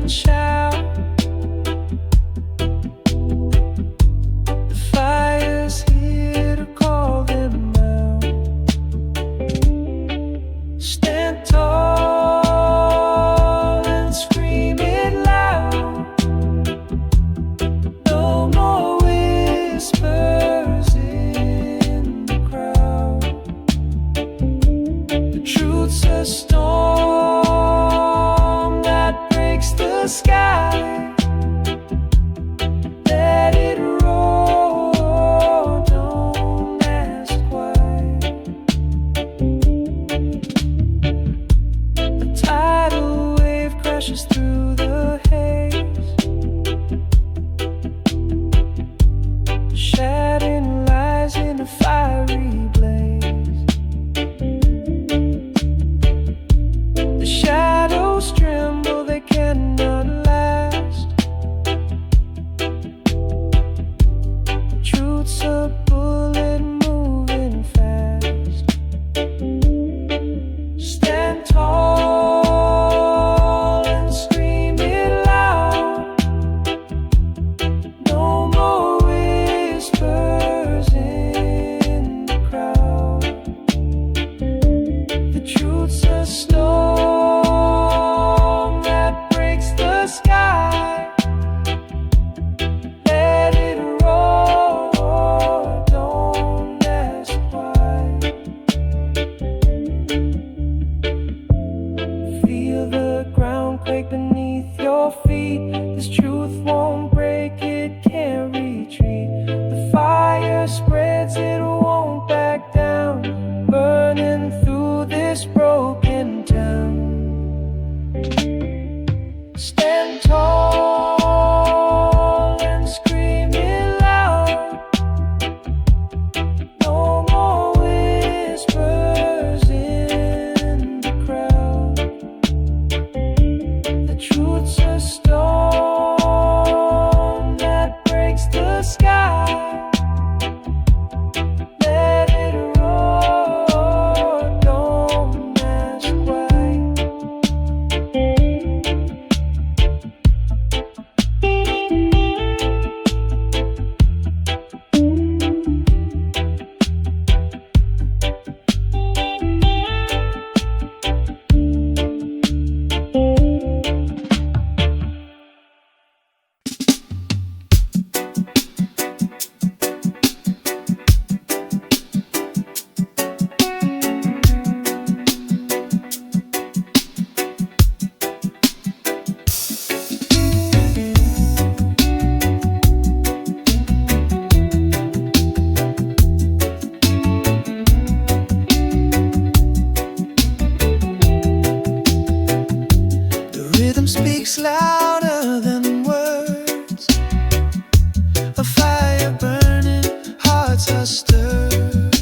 and shout. The fire's here to call them out. Stand tall and scream it loud. No more whispers in the crowd. The truth's a storm that breaks the sky. Let it roar, don't ask why. A tidal wave crashes through the haze. Shattered lies in a fiery blaze. The shadows tremble, they cannot last. Truth's a bullet moving fast. Stand tall and scream it loud. No more whispers in the crowd. The truth's a storm that breaks the sky. Let it roar, don't ask why. Feel the ground quake beneath your feet. This truth won't break, it can't retreat. The fire spreads, it won't back down. Burning through this broken town. Stand tall and scream it loud. No more whispers in the crowd. The truth's a storm that breaks the sky. Let it roar, don't ask why. The rhythm speaks louder than words. A fire burning, hearts are stirred.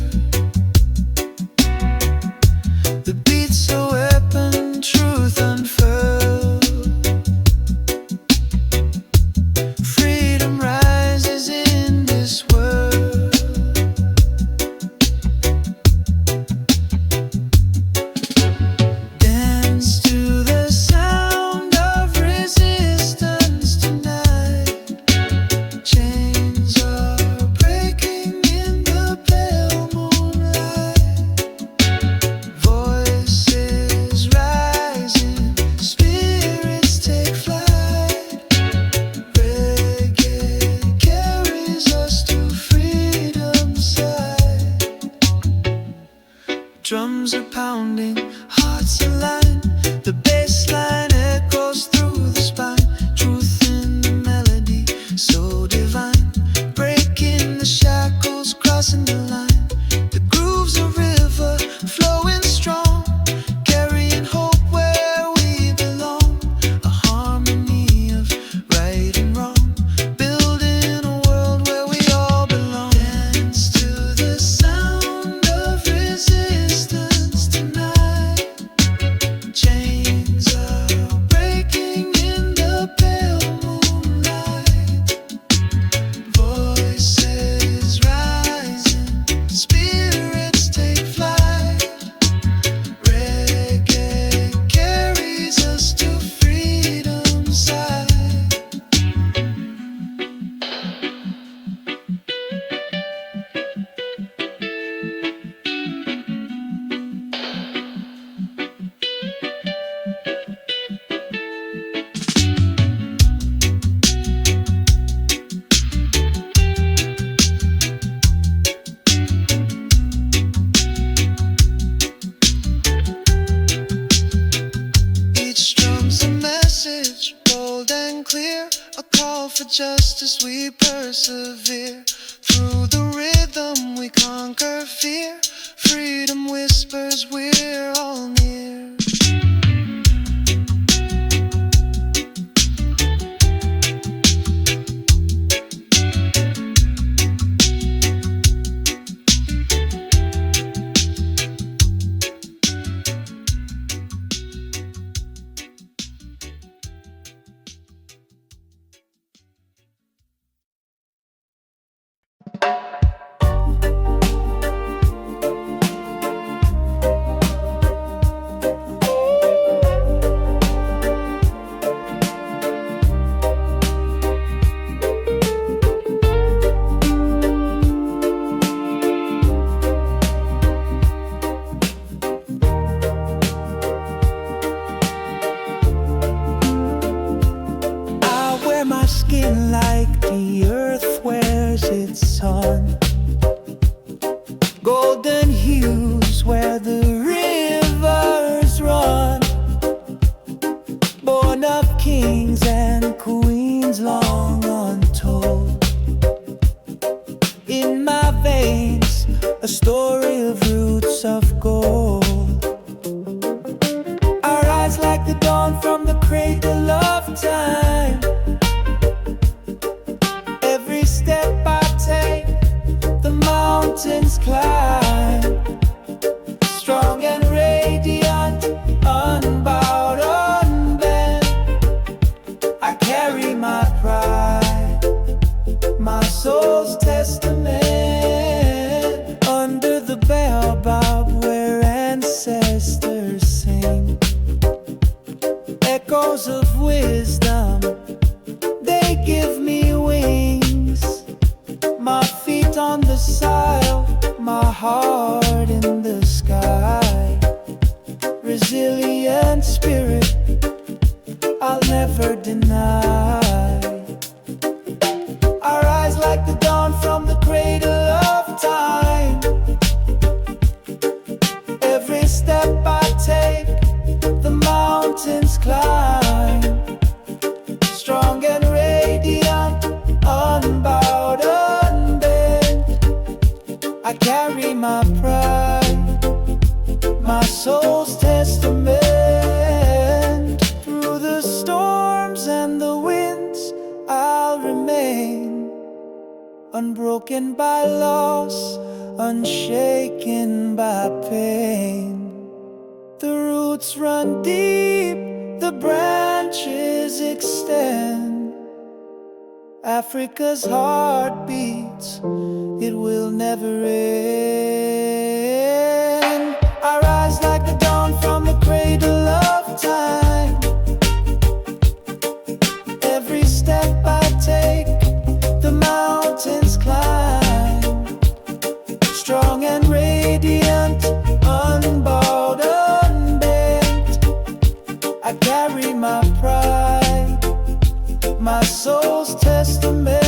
The beat's a weapon, truth unfurled. Freedom rises in this world. Dance to the sound of resistance tonight. Chains are breaking in the pale moonlight. Voices rising, spirits take flight. Reggae carries us to freedom's side. Drums are pounding, hearts align. The bass line echoes through the spine. Truth in the melody, so divine. Breaking the shackles, crossing the line. The groove's a river, flowing strong. Carrying hope where we belong. A harmony of right and wrong. Building a world where we all belong. Dance to the sound of resistance tonight. Chains are for justice we persevere. Through the rhythm we conquer fear. Freedom whispers we're all near. My skin like the earth wears its sun, golden hues where the rivers run, born of kings and queens long untold. In my veins a story of roots of gold. I rise like the dawn from the cradle of time. Step I take, the mountains climb, strong and radiant, unbowed, unbent. I carry my pride, my soul's testament, under the baobab where ancestors sing, echoes of wisdom, they give me wings. My feet on the soil, my heart in the sky. Resilient spirit, I'll never deny. I rise like the dawn from the cradle of time. Every step I take, the mountains climb, strong and radiant, unbowed, I carry my pride, my soul's testament. Through the storms and the winds I'll remain, unbroken by loss, unshaken by pain. The roots run deep, the branches extend. Africa's heart beats, it will never end. I rise like the dawn from the cradle of time. Every step I take, the mountains climb, strong and radiant, unbowed, unbent. I carry my pride, my soul's testament.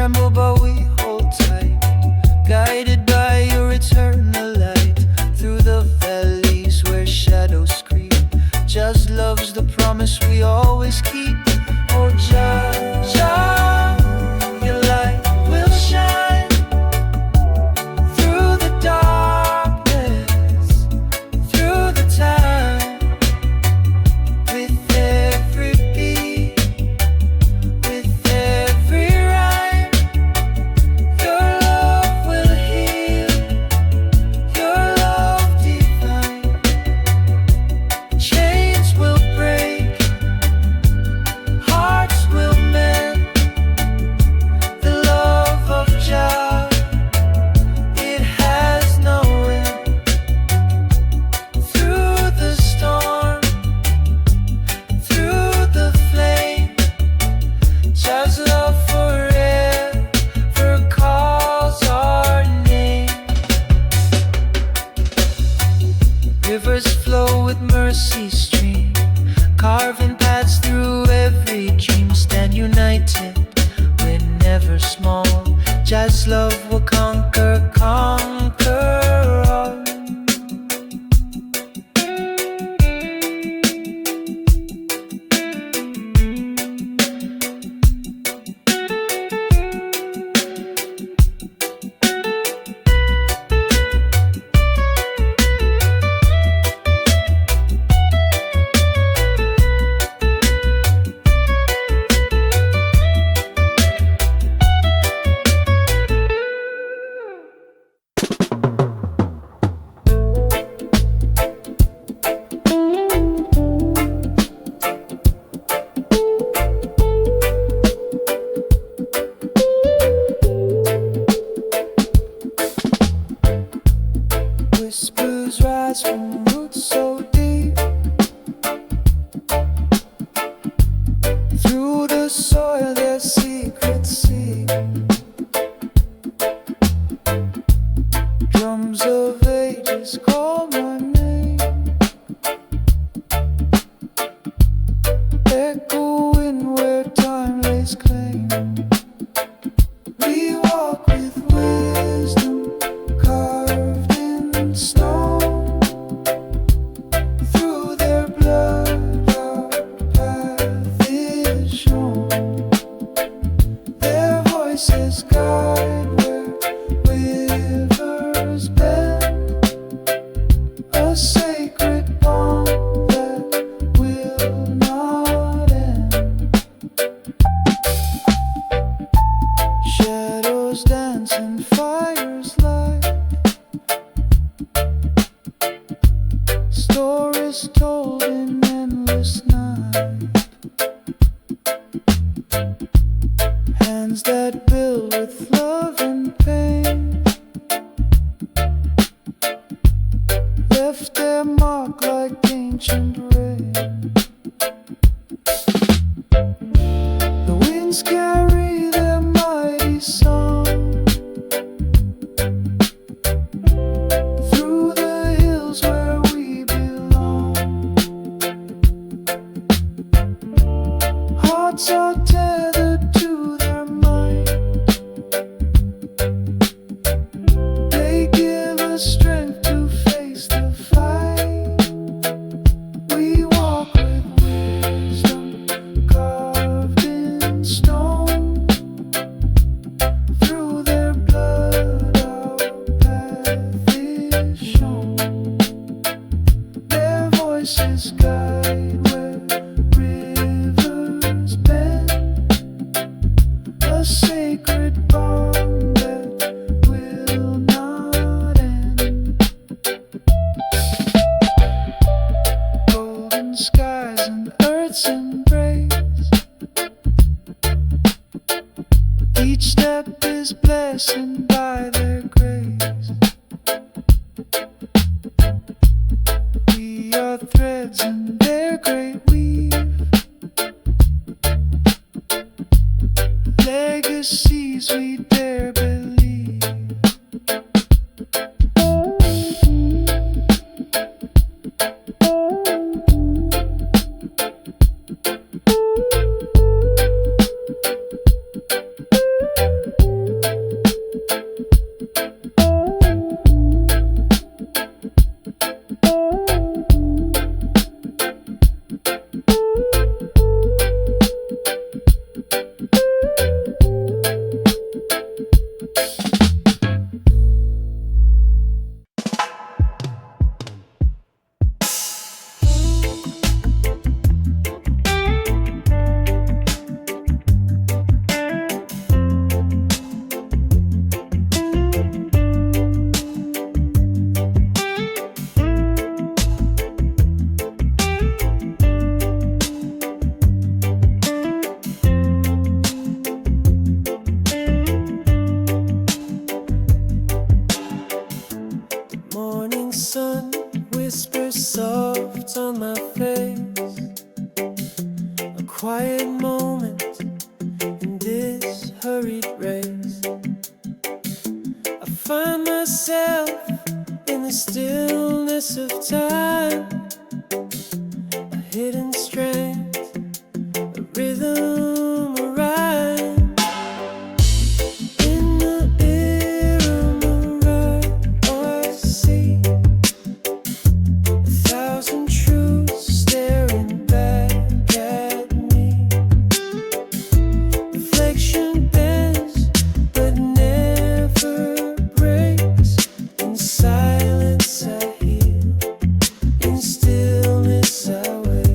tremble, but we hold tight, guided by your eternal light. Through the valleys where shadows creep, just love's the promise we always keep. Oh, Jah, Jah, your light will shine through the darkness, through the time. With every beat, with every rhyme, your love will heal, your love divine. Chains will break, hearts will mend. The love of Jah, it has no end. Through the storm, through the flame, Jah's love forever calls our name. Rivers flow with mercy stream, carving paths through every dream. Stand united, we're never small. Jah's love will conquer, conquer all. Whispers rise from roots so deep, through the soil their secrets seep. Drums of ages call my name, echoing where time lays claim. We walk with wisdom carved in stone. Through their blood our path is shown. Their voices guide where rivers bend, a sacred bond that will not end. Shadows dance and fires light, stories told in endless night. Hands that build with love and pain left their mark like ancient rain. The winds carry their mighty song through the hills where we belong. Hearts are tethered to their might, they give us strength to face the fight. We walk with wisdom carved in stone. Through their blood our path is shown. Their voices guide where rivers bend, a sacred bond that will not end. Golden skies and earth's embrace, each step is blessed by their grace. We are threads in their great weave, legacies we dare believe. quiet moment in this hurried race, I find myself in the stillness of time, a hidden strength, a rhythm, a rhyme. In the ear of my right, I see 1,000 truths staring back at me. Reflection bends but never breaks. In silence I heal, in stillness I wait.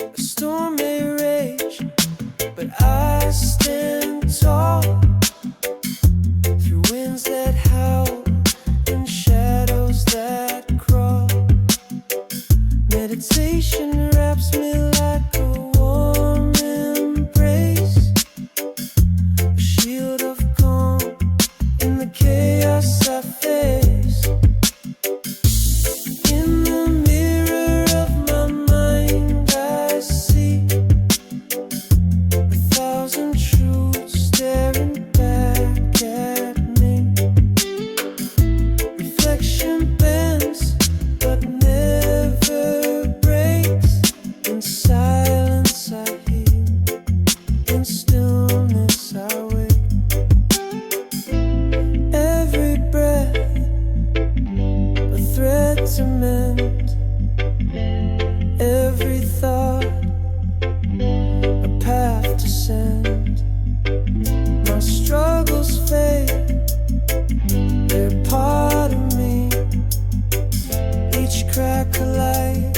A storm may rage, but I stand tall through winds that howl and shadows that crawl. Meditation wraps me like a warm embrace, a shield of calm in the chaos I face. In the mirror of my mind I see 1,000 truths staring back at me. Reflection bends but never breaks. In silence I heal, in stillness I wait. Every breath a thread to mend, every thought a path to send. My struggles fade, they're part of me. Each crack a light,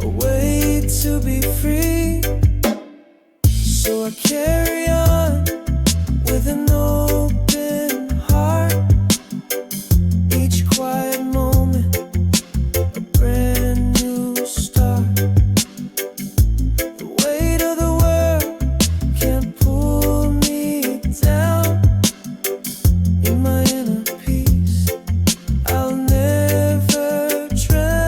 a way to be free. So I carry on with an open heart. Each quiet moment a brand new start. The weight of the world can't pull me down. In my inner peace I'll never drown.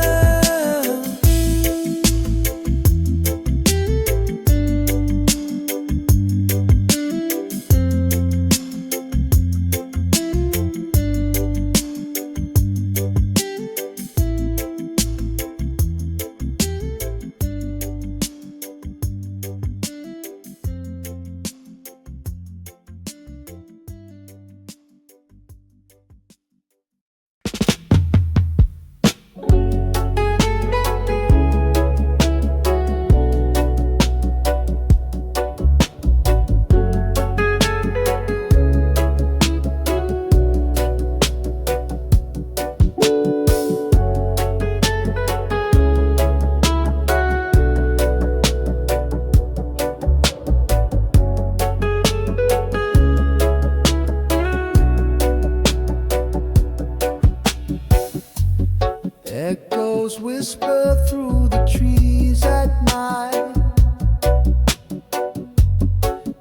Echoes whisper through the trees at night,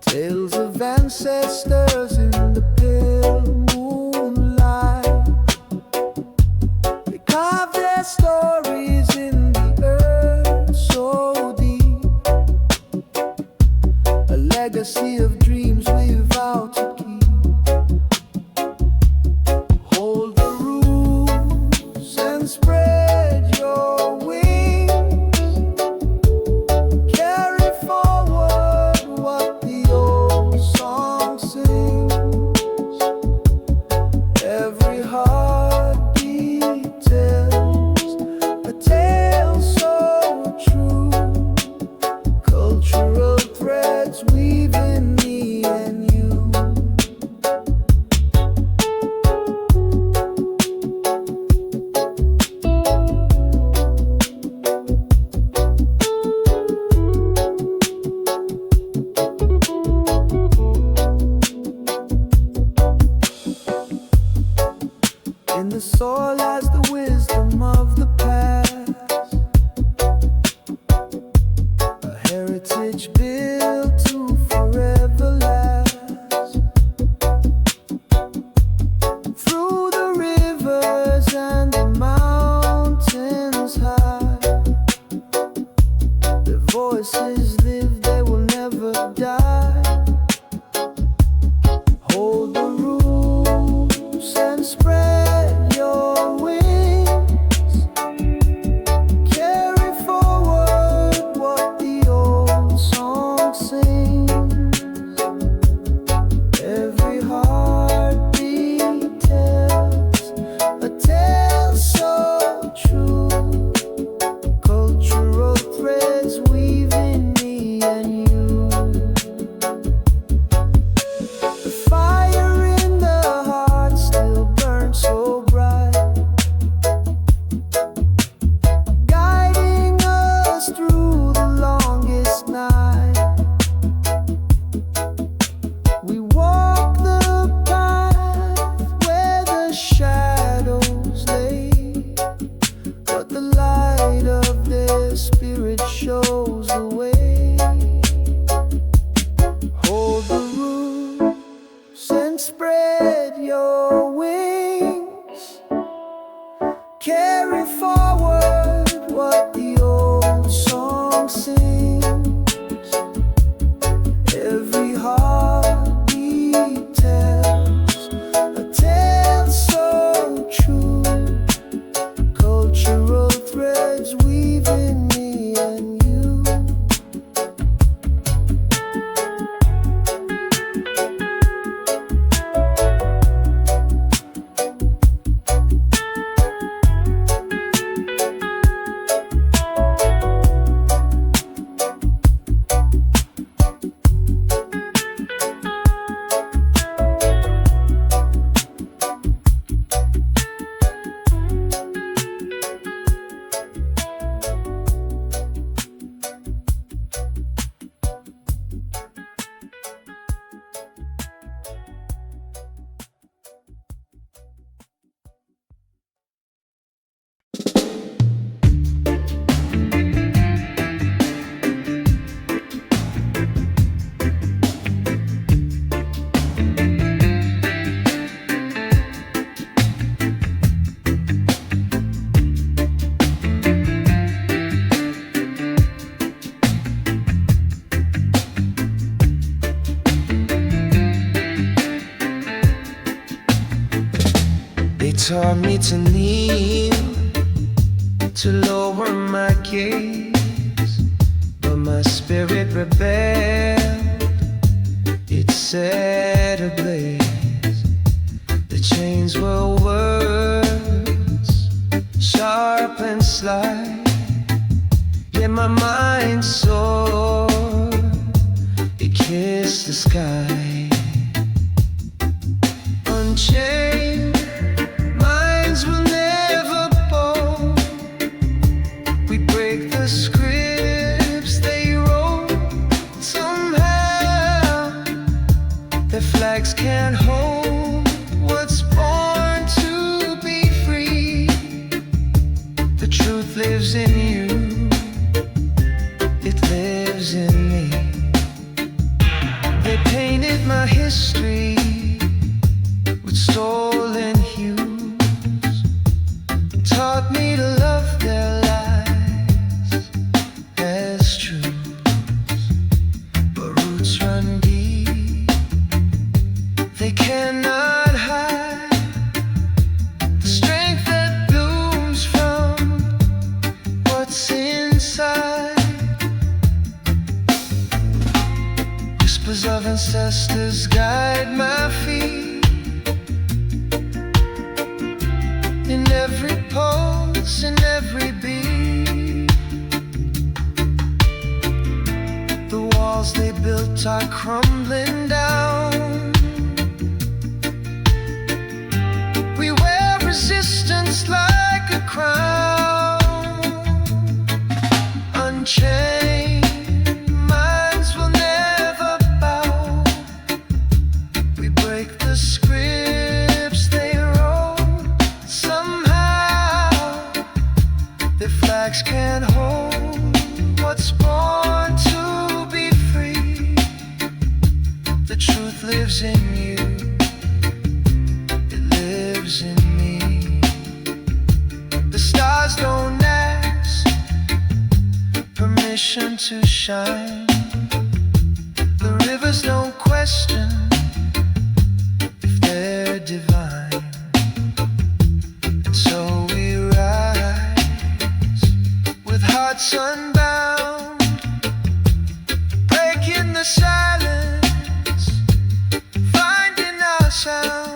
tales of ancestors in the pale moonlight. They carve their stories in the earth so deep, a legacy of dreams we vow to keep. Hold the rules and spread your wings. Carry forward what the old song sings. soil has the wisdom of the past, a heritage built to forever last. Through the rivers and the mountains high, their voices live, they will never die. Hold the rules and spread your wings. Carry forward what the old song sings. Every heartbeat tells a tale so true. Cultural threads weaving me and you. The fire in the heart still burns so bright, guiding us through the longest night. We walk the path where the shadows lay, but the light of their spirit shows the way. Hold the roots and spread your wings. Carry forward what the old song sings. Every heartbeat tells a tale so true. Cultural threads weaving me and you. They taught me to kneel, to lower my gaze, but my spirit rebelled, it set ablaze. The chains were words, sharp and sly, yet my mind soared, it kissed the sky. Unchained minds will never bow. We break the scripts they wrote. Somehow their flags can't hold what's born to be free. The truth lives in you, it lives in me. They painted my history with stolen hues, taught me to love their lies as truths. But roots run deep, they cannot hide the strength that blooms from what's inside. Whispers of ancestors guide my feet. In every pulse, in every beat, the walls they built are crumbling down. We wear resistance like a crown. Unchained minds will never bow. We break the scripts they wrote. Some in you, it lives in me. The stars don't ask permission to shine. The rivers don't question if they're divine. And so we rise with hearts unbound, breaking the silence, finding our sound.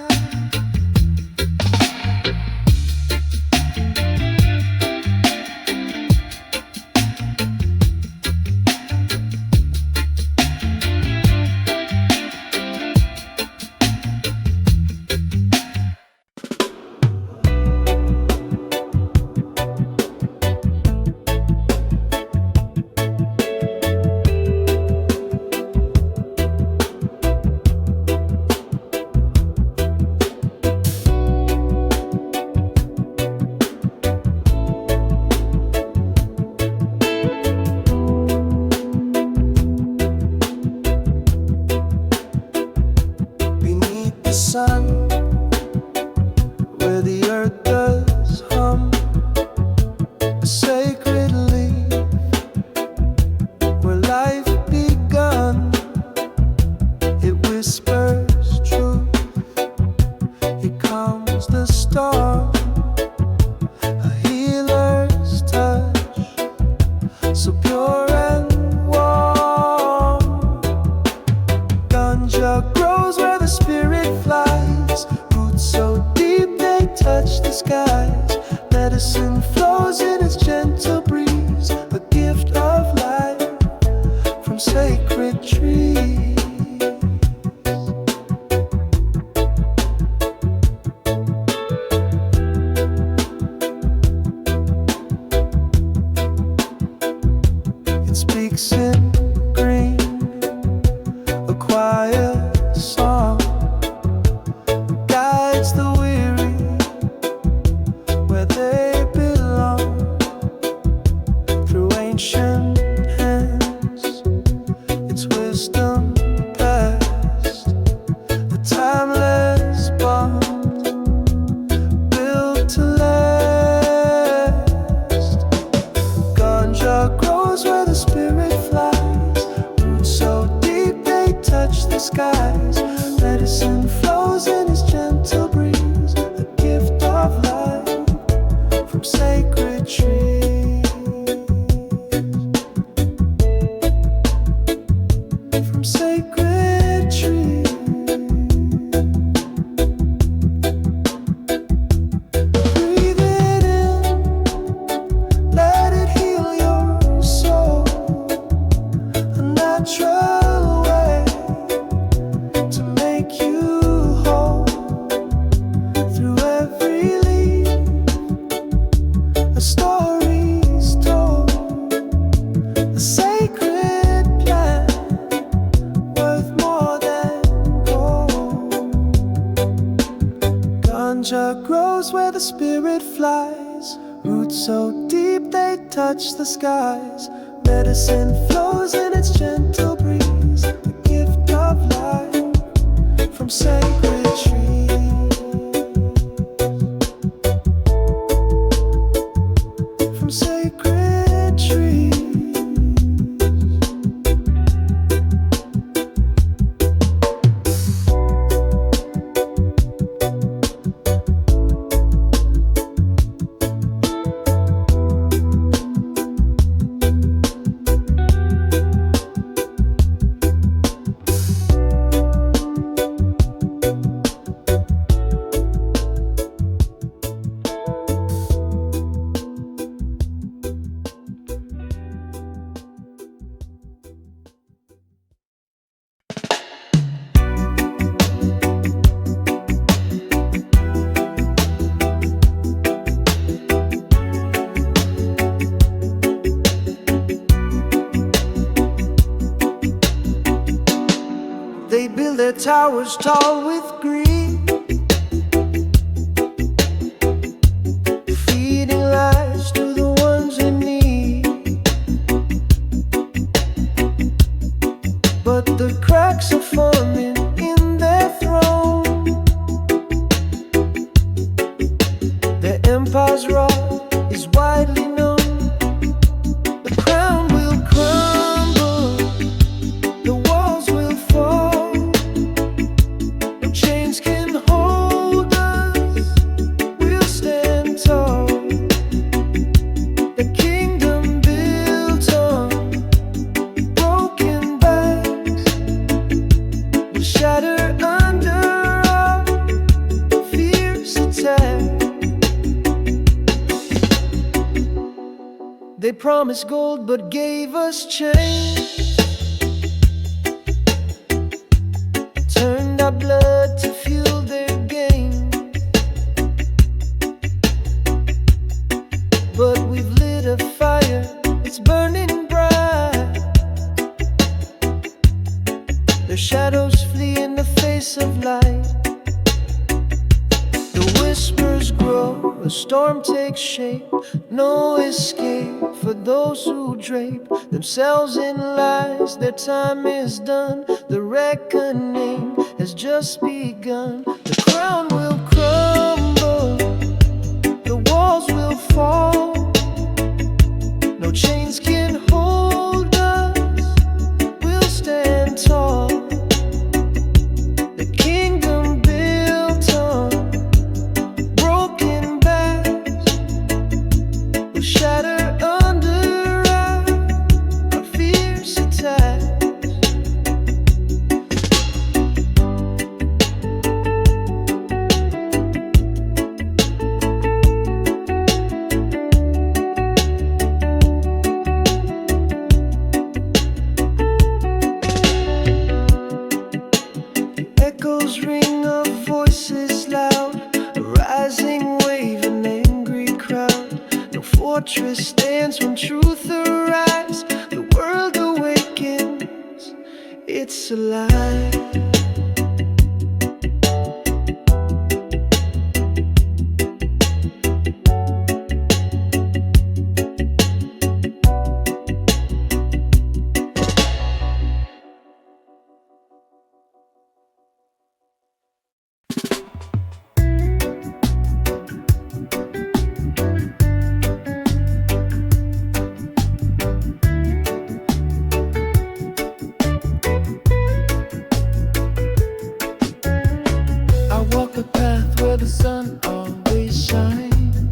Sun, where the earth does hum, a sacred leaf, where life begun. It whispers truth. Here comes the storm, a healer's touch, so pure and warm. Ganja grows where the spirit flies, roots so deep they touch the skies. Medicine flows in its gentle breeze, a gift of life from sacred trees. It speaks in green, a quiet song, guides the weary where they belong. Through ancient hands, its wisdom passed, the timeless bond built to last. Ganja grows where the spirit flies, roots so deep they touch the skies. Medicine flows in its gentle breeze, a gift of life from sacred trees. From sacred trees. Breathe it in, let it heal your soul, a natural way to make you whole. Through every leaf, a story's told, a sacred plant worth more than gold. Ganja grows where the spirit flies, roots so deep they touch the skies. Medicine flows in its gentle breeze, a gift of life from sacred trees. From sacred trees. They build their towers tall with greed, feeding lies to the ones in need. But the cracks are forming in their promised gold but gave us chains, turned our blood to fuel their gain. But we've lit a fire, it's burning bright. Their shadows flee in the face of light. The whispers grow, a storm takes shape. No escape for those who drape themselves in lies. Their time is done, the reckoning has just begun. The crown will crumble, the walls will fall. No chains can hold us, we'll stand tall. The kingdom built on broken backs will shatter under our fierce attacks. Echoes ring of voices loud, a rising wave, an angry crowd. No fortress stands when truth arrives. The world awakens, it's alive. I walk a path where the sun always shines.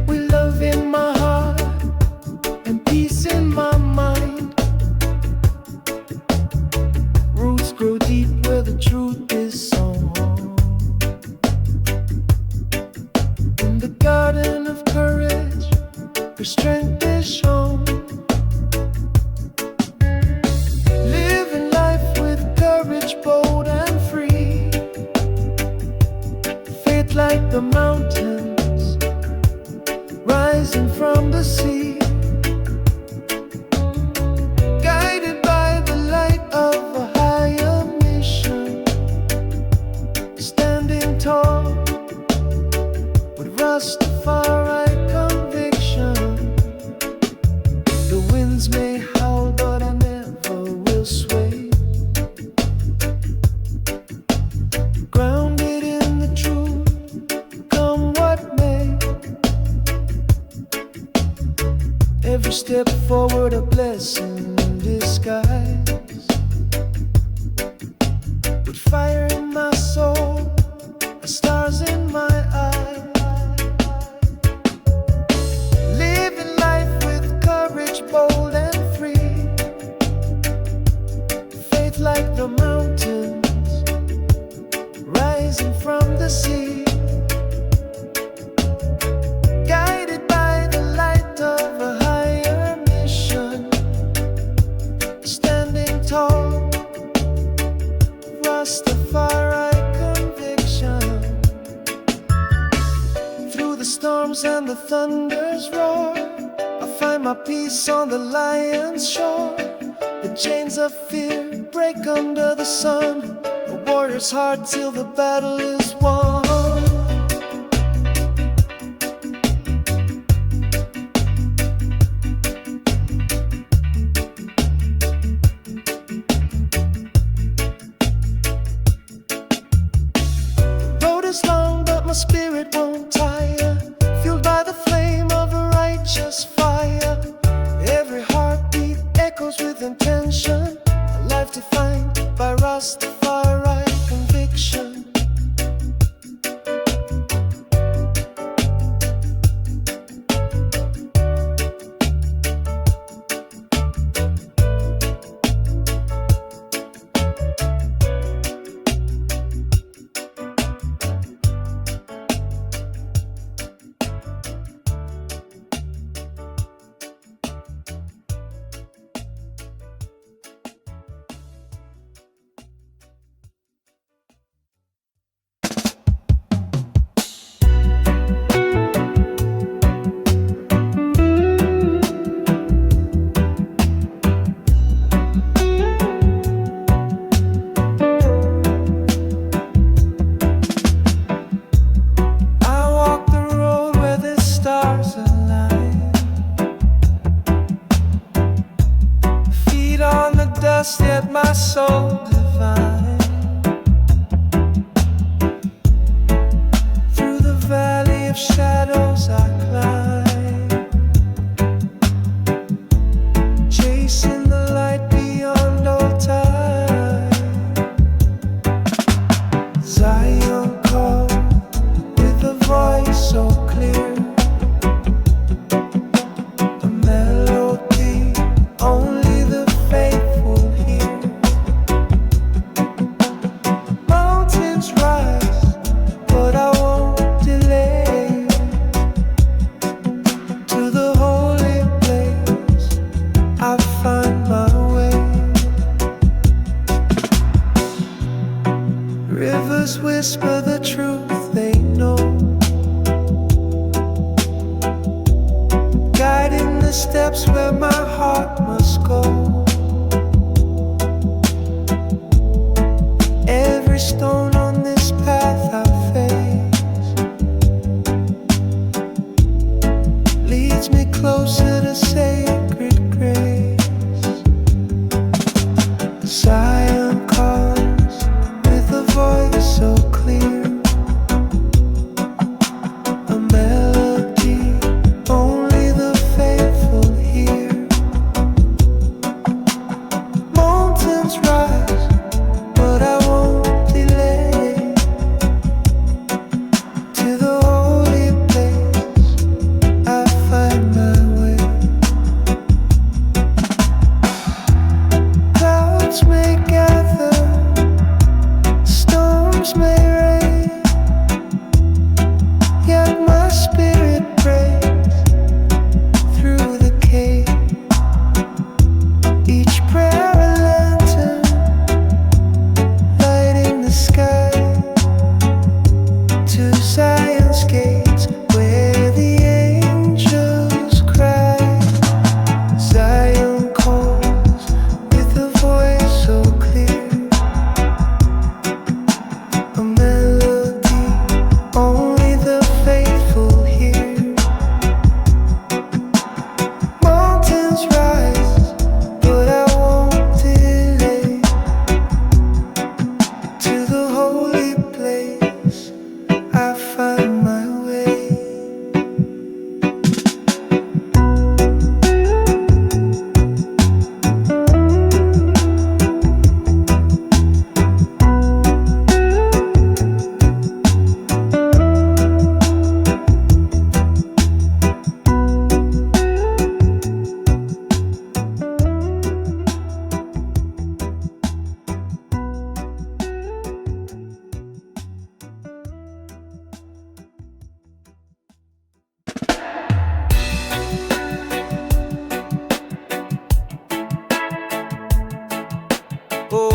With love in my heart and peace in my mind. Roots grow deep where the truth is sown. In the garden of courage, where strength is shown. Living life with courage, bold and free. Faith like the mountains, rising from the sea. Guided by the light of a higher mission. Standing tall with Rastafari conviction. The winds may howl, but I never will sway. Grounded in the truth, come what may. Every step forward a blessing in disguise. With fire in my soul, stars in my eyes. Living life with courage, bold and free. Faith like the mountains, rising from the sea. Guided by the light of a higher mission. Standing tall, Rastafari conviction. Through the storms and the thunder's roar, I find my peace on the lion's shore. The chains of fear break under the sun. A warrior's heart till the battle is won. The road is long, but my spirit won't tire. Fueled by the flame of a righteous fire. Every heartbeat echoes with intention. A life defined by Rastafari conviction. Rivers whisper the truth they know, guiding the steps where my heart must go. Every stone on this path I face leads me closer to sacred grace. Zion calls with a voice so clear, a melody only the faithful hear. Mountains rise, but I won't delay. To the holy place I find my way. Clouds may gather, storms may rain, yet my spirit prays through the cave. Each prayer a lantern, lighting the sky to Zion's gates where the angels cry. Zion calls with a voice so clear, a melody only the faithful hear. Mountains rise, but I won't delay. To the holy place I find my way. Oh,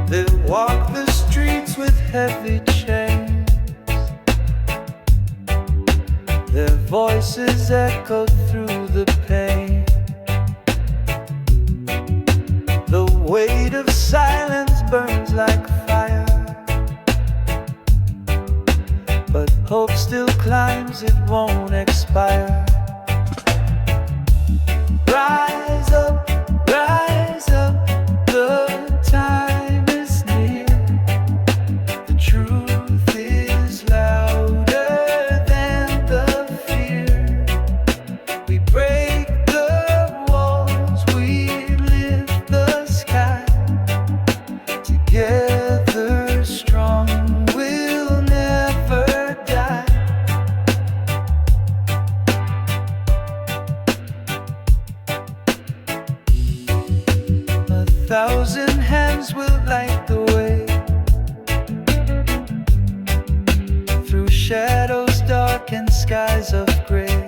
they walk the streets with heavy chains, their voices echo through the pain. The weight of silence burns like fire, but hope still climbs, it won't expire. Rise up, the time is near. The truth is louder than the fear. We break the walls, we lift the sky. Together strong, we'll never die. A thousand hands will light the way through shadows dark and skies of gray.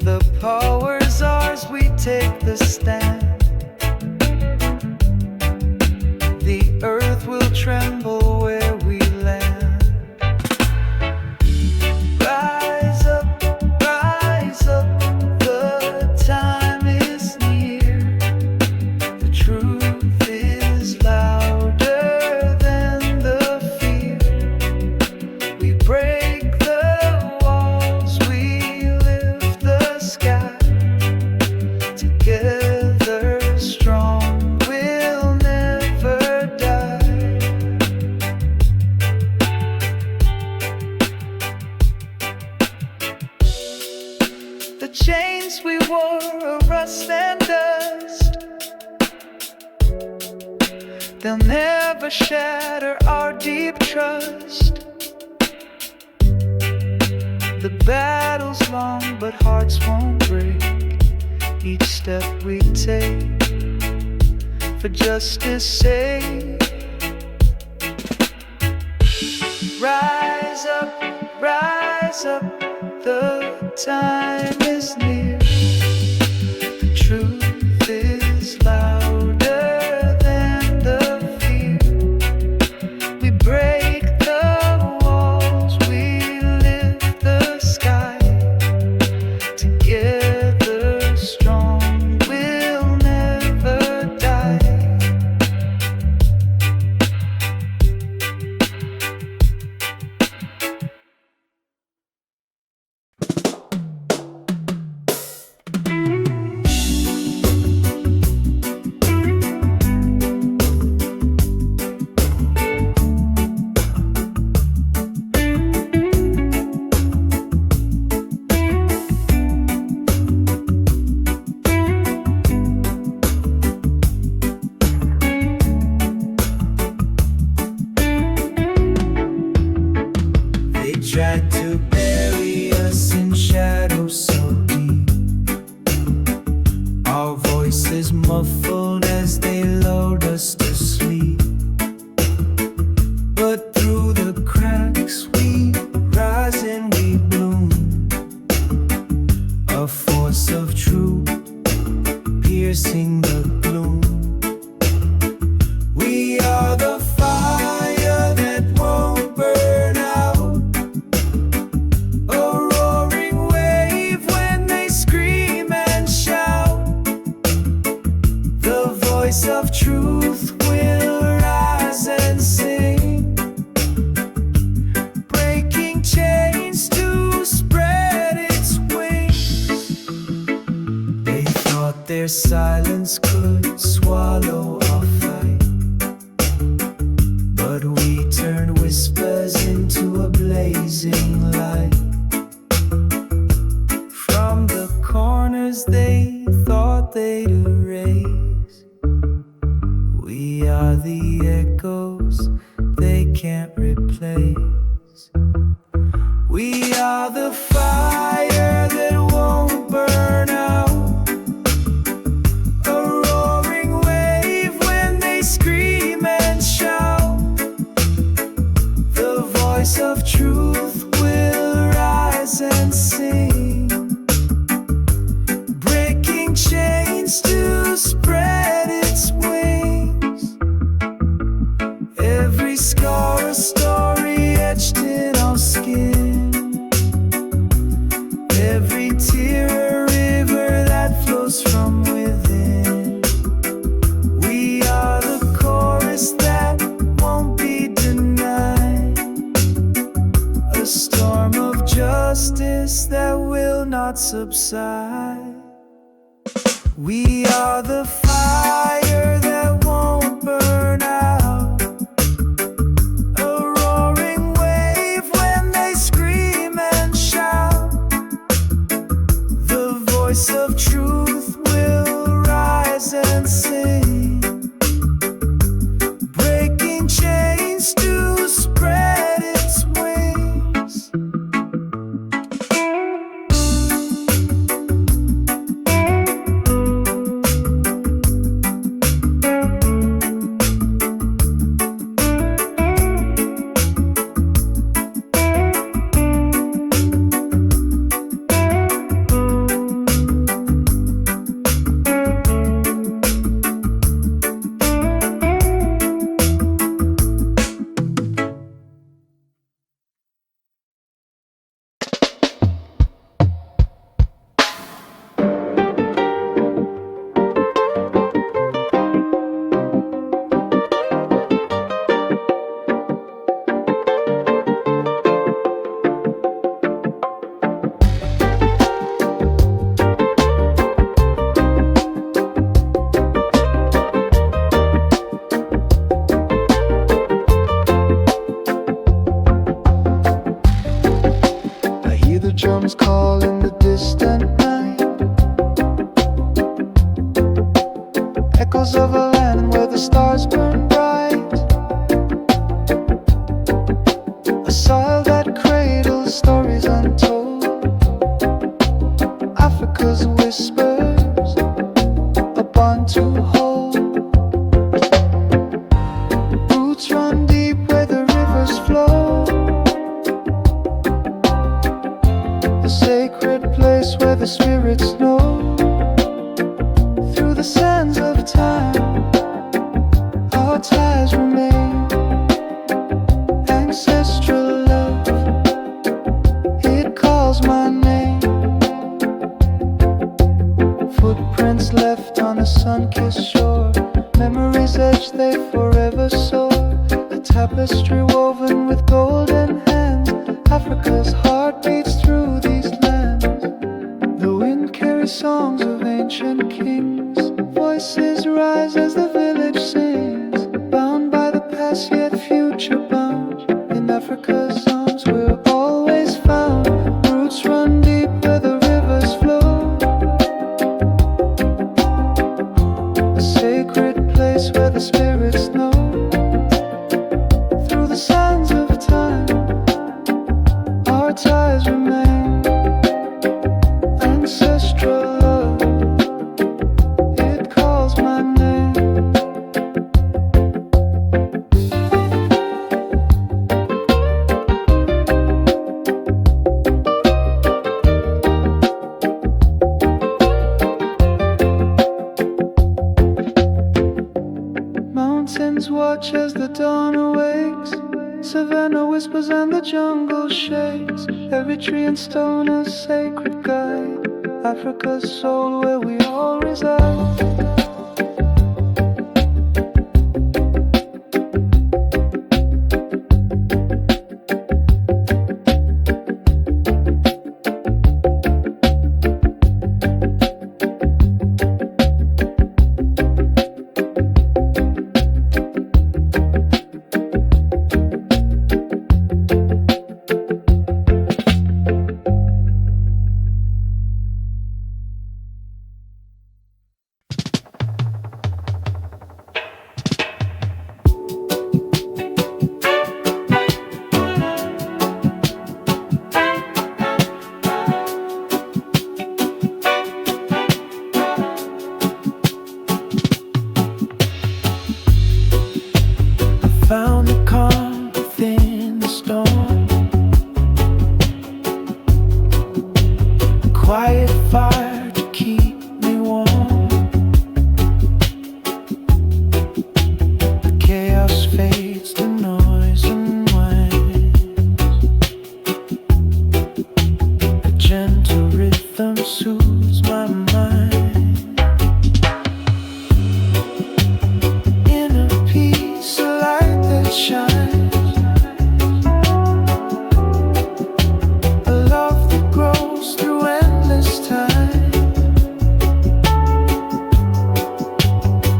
The power's ours, we take the stand. The earth will tremble where we land. Rise up, the time is near. The truth is louder than the fear. We break the walls, we lift the sky. Together strong, we'll never die. The chains we wore are rust and dust. They'll never shatter our deep trust. The battle's long, but hearts won't break. each step we take for justice' sake. Rise up, the time is near. The truth is louder than the fear. We break the walls, we lift the sky. Together strong, we'll never die. Tried to bury us in shadows so deep. Our voices muffled as they lulled us to sleep. But through the cracks we rise and we bloom. A force of truth piercing the gloom. We are the fire that won't burn out. Of truth will rise and sing, breaking chains to spread its wings. They thought their silence could swallow our fight, but we turned whispers into a blazing light. From the corners they thought they'd erase, we are the echoes they can't replace. We are the fire that won't burn out. A roaring wave when they scream and shout. The voice of truth will rise and sing, breaking chains to spread its wings. Every scar a story etched in our skin. Every tear a river that flows from within. We are the chorus that won't be denied. A storm of justice that will not subside. We are the fire that won't burn out. A roaring wave when they scream and shout. The voice of truth will rise and sing, breaking chains to spread its wings. Drums call in the distant night, echoes of a land where the stars burn bright. A soil that cradles stories untold, Africa's whispers soul. Through the sands of time, our ties remain. Ancestral love, it calls my name. Footprints left on a sun-kissed shore, memories etched, they forever soar. A tapestry woven with golden hands, Africa's heart beats through these lands. The wind carries songs of ancient kings, voices rise as the village sings. Bound by the past yet future bound, in Africa's arms we're always found. Roots run deep where the rivers flow, a sacred place where the spirits know. Through the sands of time, our ties remain. Ancestral love, it calls my name. Mountains watch as the dawn awakes, savannah whispers and the jungle shakes. Every tree and stone a sacred guide, Africa's soul where we all reside. Found the calm within the storm, quiet fire to keep me warm. The chaos fades, the noise unwinds, a gentle rhythm soothes my mind. Inner peace, a light that shines, a love that grows through endless time,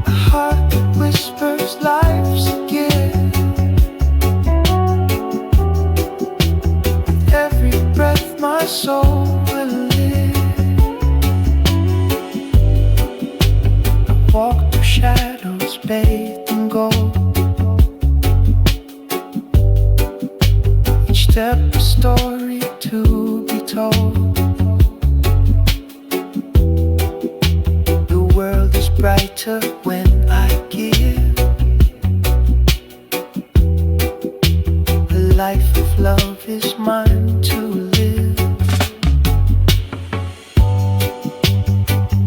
a heart that whispers life's a gift. With every breath my soul will live. I walk through shadows bathed in gold, each step a story to be told. The world is brighter when I give a life of love is mine to live.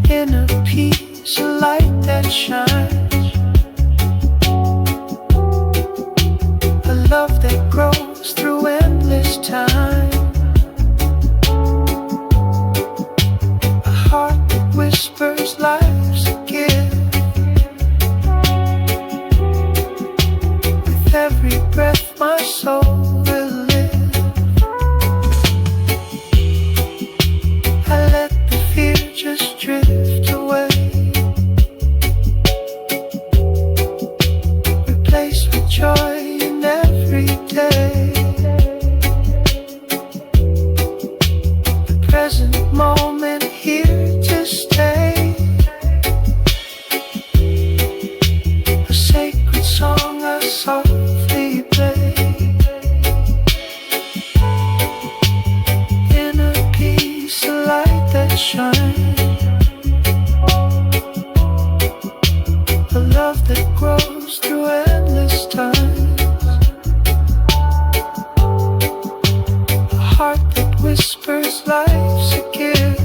Inner peace, a light that shines, a love that grows through endless time, a heart that whispers life's a gift. With every breath my soul will live. I let the fear just drift away, replaced with joy in every day. The present moment here to stay, a sacred song I softly play. Inner peace, a light that shines, a love that grows through endless times, a heart that whispers life's a gift.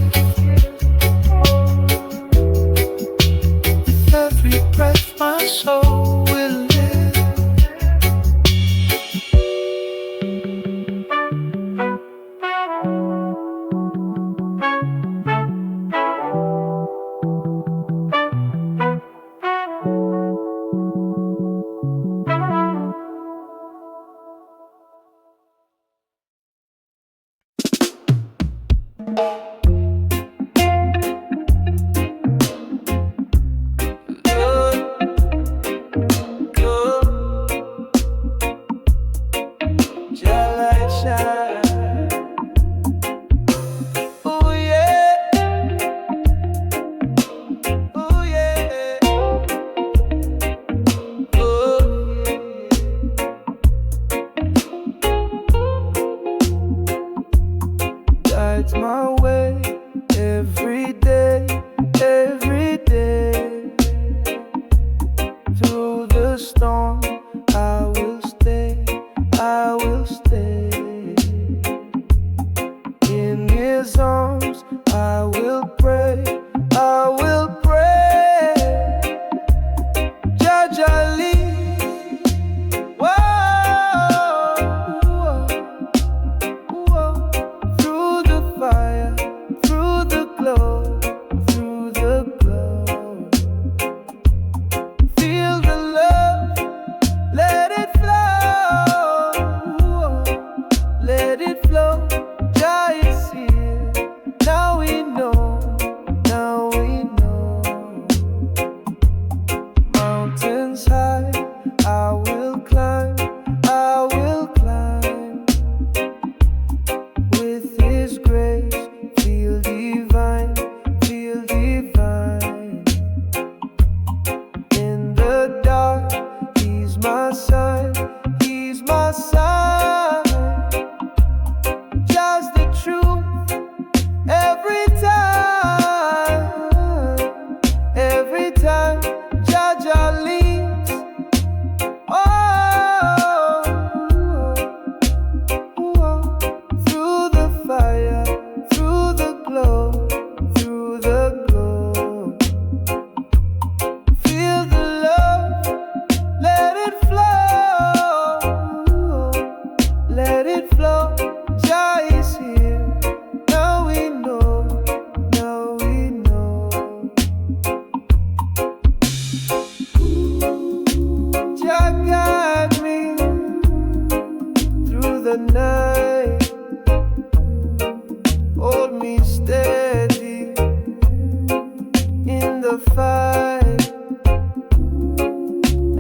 the fight.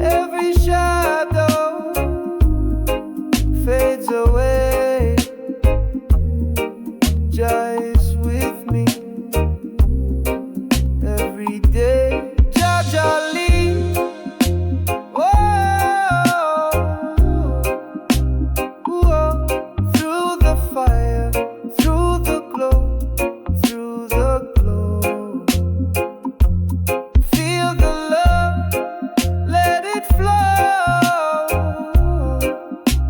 Every shadow fades away. Jah is with me every day. Jah Jah lead. Whoa, whoa. Through the fire, through the glow, through the glow. Feel the love, let it flow,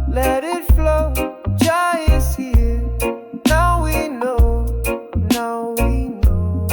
let it flow. Jah is here, now we know, now we know.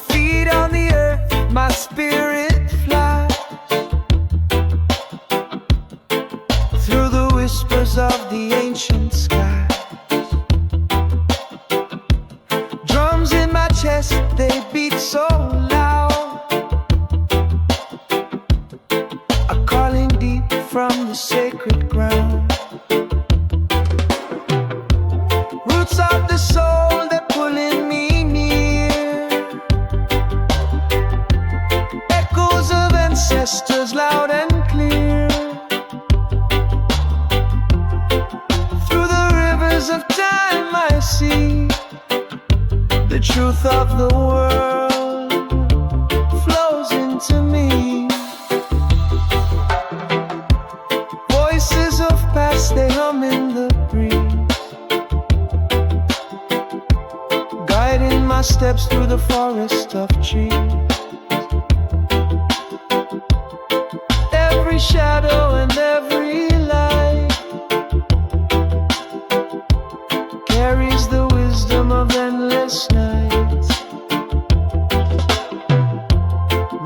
Feet on the earth, my spirit flies through the whispers of the ancient sky. Drums in my chest, they beat so loud, a calling deep from the sacred ground. Roots of the soul, they're pulling me near. Echoes of ancestors loud and clear. Through the rivers of time I see the truth of the world flows into me. Voices of past, they hum in the breeze, guiding my steps through the forest of trees. Every shadow and every light carries the wisdom of endless nights.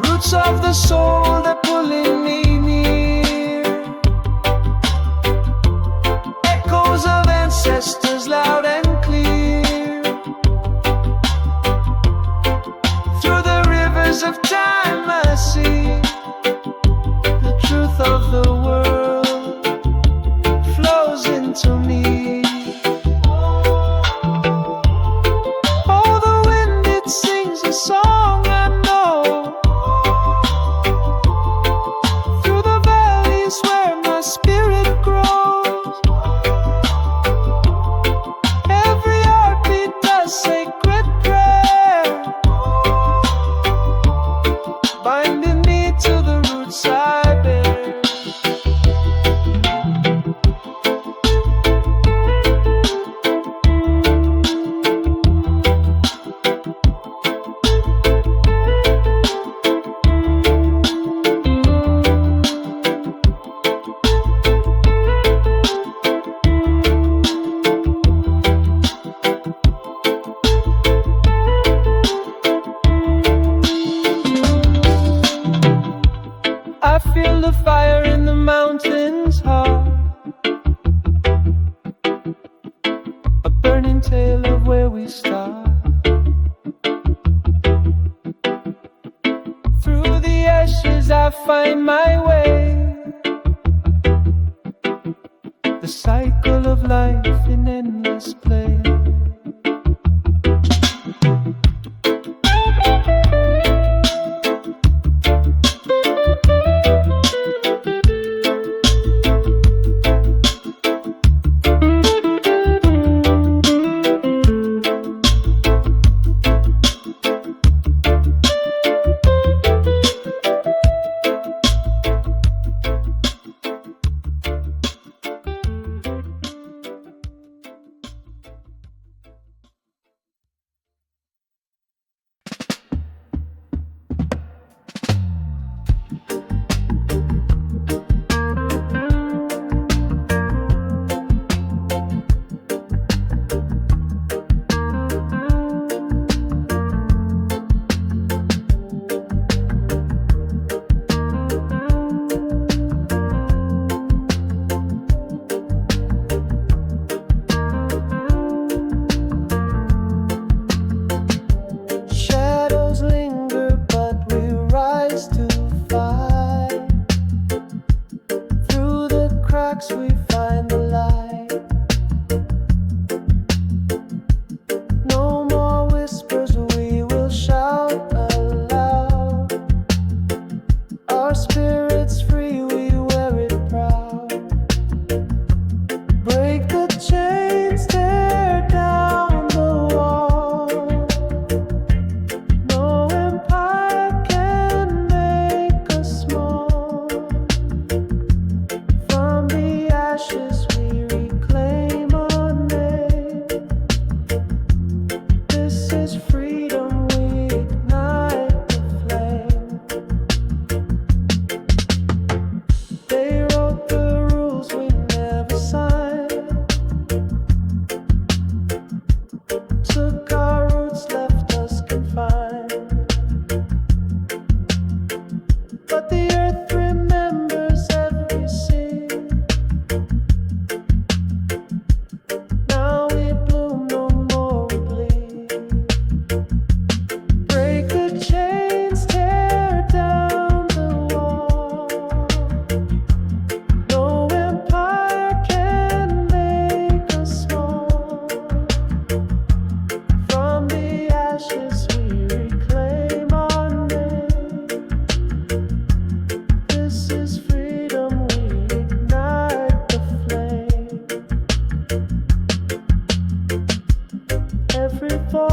Roots of the soul, they're pulling me near. Echoes of ancestors loud and clear. Through the rivers of time I see the truth of the world flows into me. Oh, the wind, it sings a song I know. Through the valleys where my spirit grows. Every heartbeat a sacred prayer, binding me to the roots I bear. I feel the fire in the mountains heart, a burning tale of where we start. Through the ashes I find my way, the cycle of life in endless play.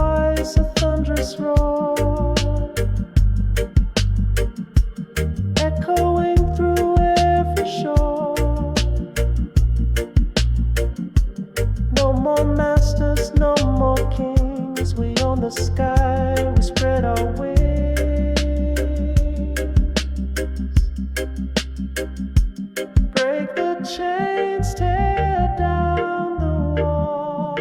voice, a thunderous roar, echoing through every shore. No more masters, no more kings. We own the sky, we spread our wings. Break the chains, tear down the wall.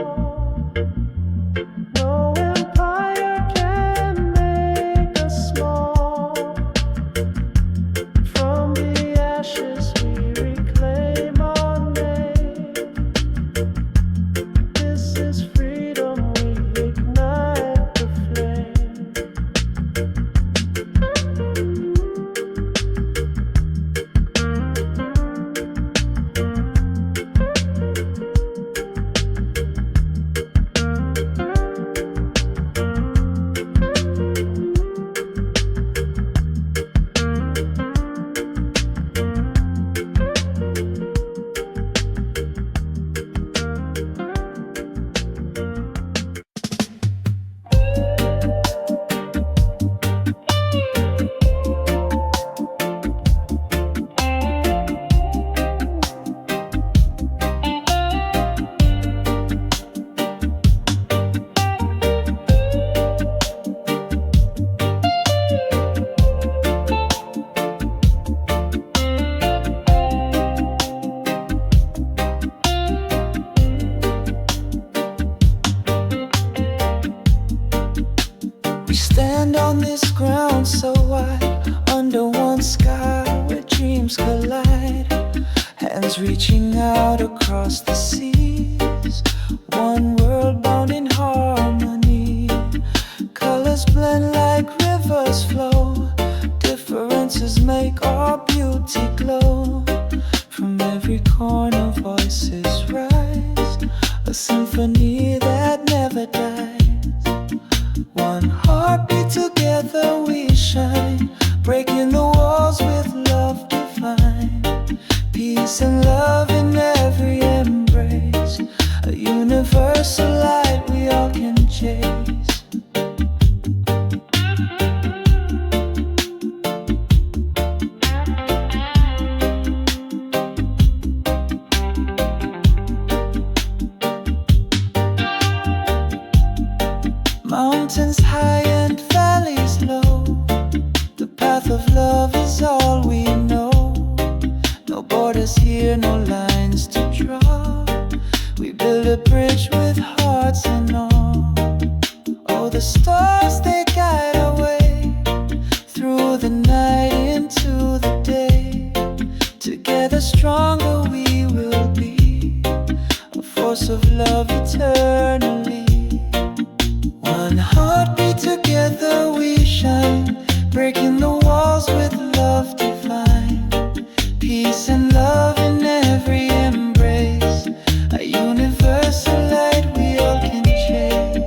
No empire can make us small. From the ashes we reclaim our name. This is freedom, we ignite the flame. We stand on this ground so wide, under one sky where dreams collide. Hands reaching out across the seas, one world bound in harmony. Colors blend like rivers flow, differences make our beauty glow. From every corner voices rise, a symphony that never dies. One heartbeat, together we shine, breaking the walls with love divine. Peace and love in every embrace, a universal light we all can chase. Mountains high and valleys low, the path of love is all we know. No borders here, no lines to draw. We build a bridge with hearts and all. Oh, the stars, they guide our way through the night into the day. Together stronger we will be, a force of love eternally. One heartbeat, together we shine, breaking the walls with love divine. Peace and love in every embrace, a universal light we all can chase.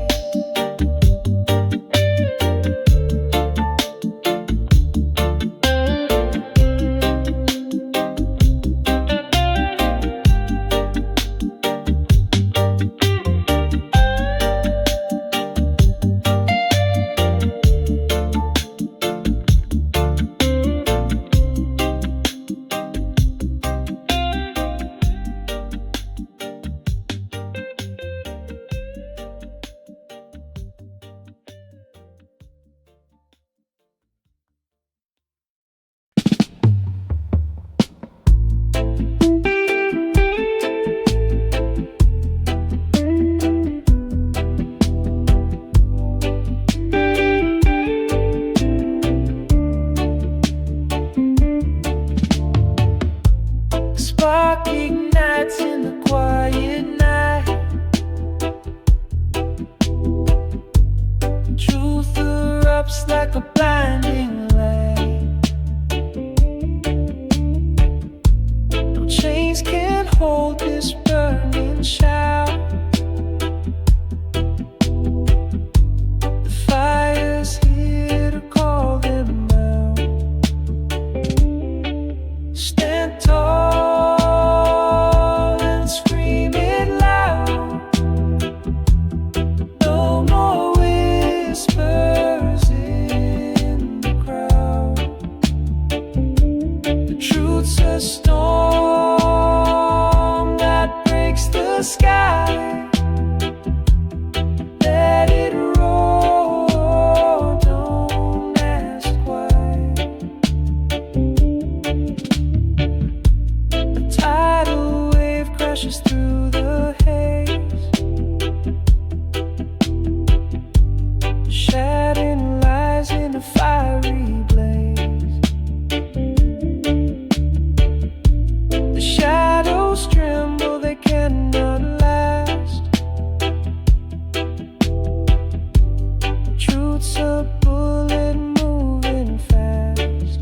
it's a bullet moving fast.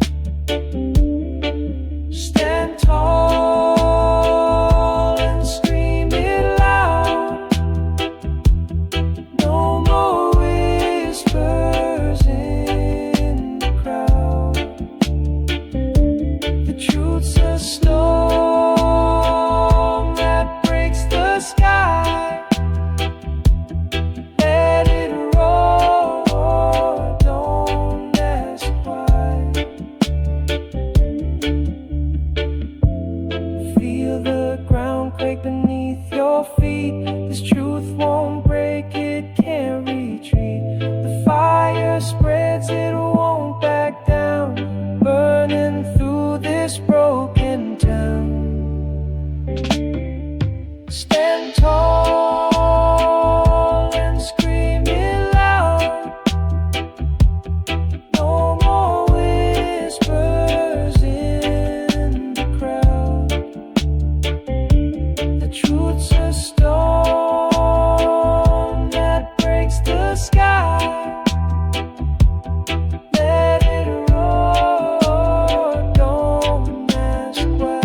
Stand tall and scream it loud. No more whispers in the crowd. The truth's a storm that breaks the sky. Let it roar, don't ask why. Feel the ground quake beneath your feet. This truth won't break, it can't retreat. The fire spreads, it won't back down. Burning through this broken town. Stand tall and scream it loud. No more whispers in the crowd. The truth's a storm that breaks the sky. Let it roar, don't ask why.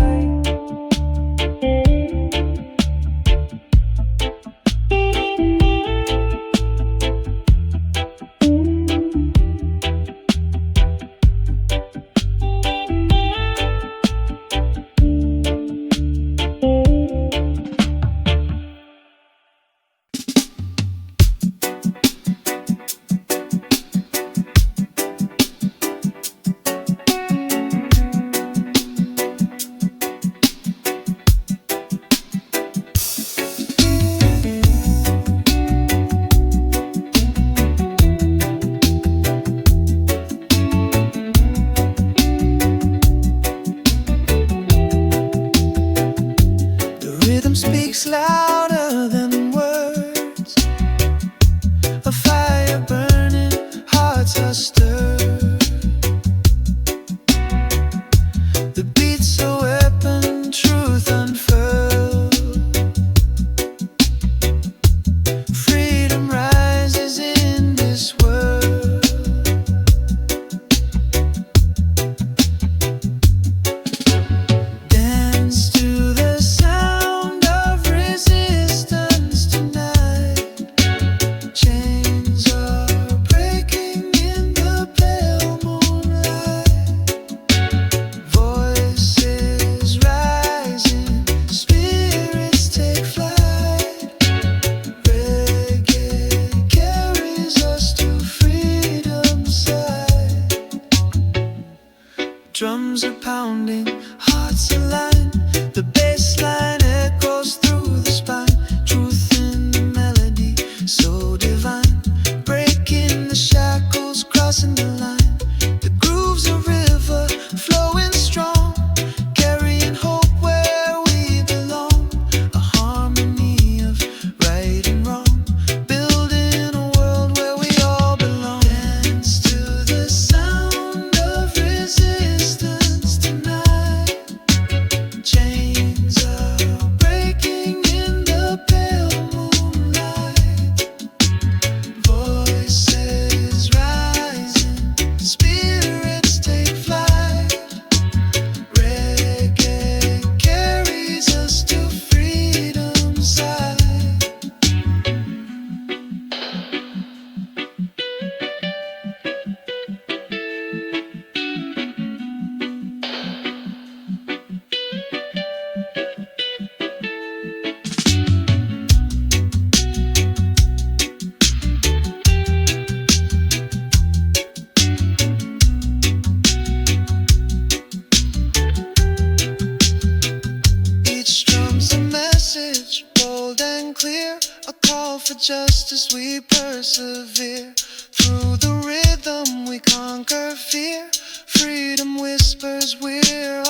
The rhythm speaks louder than words. A fire burning, hearts are stirred. The beat's a weapon, truth unfurled. Freedom rises in this world. Dance to the sound of resistance tonight. Chains are breaking in the pale moonlight. Voices rising, spirits take flight. Reggae carries us to freedom's side. Drums are pounding, hearts align. The bass line echoes through the spine. Truth in the melody, so divine. Breaking the shackles, crossing the line. The groove's a river, flowing strong. Carrying hope where we belong. A harmony of right and wrong. Building a world where we all belong. Dance to the sound of resistance tonight. Chains are breaking in the pale moonlight. Voices rising, spirits take flight. Reggae carries us to freedom's side. Each drum's a message, bold and clear. A call for justice, we persevere. Through the rhythm we conquer fear. Freedom whispers, we're